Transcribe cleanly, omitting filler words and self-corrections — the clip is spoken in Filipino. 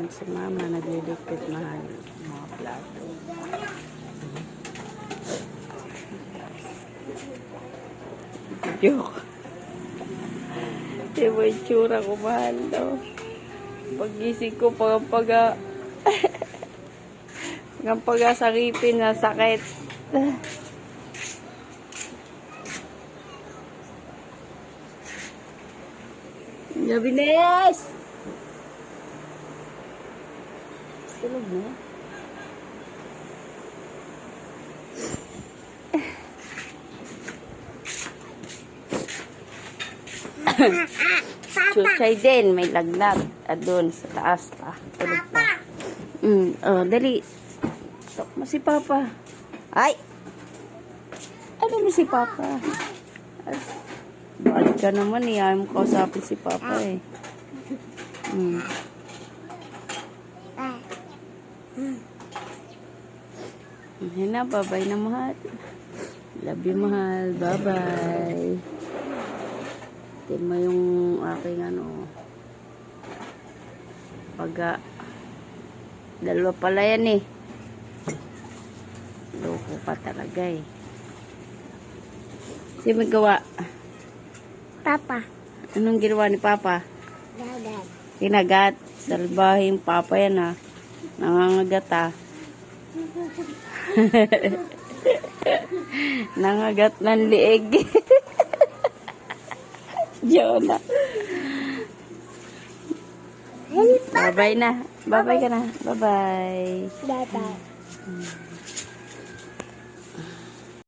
Yan si mama, nagliligpit mahal mga plato. Joke. Di ba yung tsura ko mahal daw? Pag-gising ko, pag sa ngipin na sakit. Gabines! Tulog na. Chuchay din, may lagnat. Doon sa taas pa. Tulog pa. Oh, dali. Tok mo si Papa. Ay! Ano mo si Papa? Balik ka naman eh. Ayaw mo kausapin si Papa eh. Yan na, bye-bye na mahal. Love you mahal. Bye-bye. Tingnan mo yung aking dalawa pala yan eh. Loko pa talaga eh. Sino may gawa? Papa. Anong ginawa ni Papa? Dagat. Kinagat. Salbahing Papa yan ha. Nangangagat ha. Nangagat ng liig. Jonah. Bye-bye na. Bye-bye ka na. Bye-bye. Bye-bye.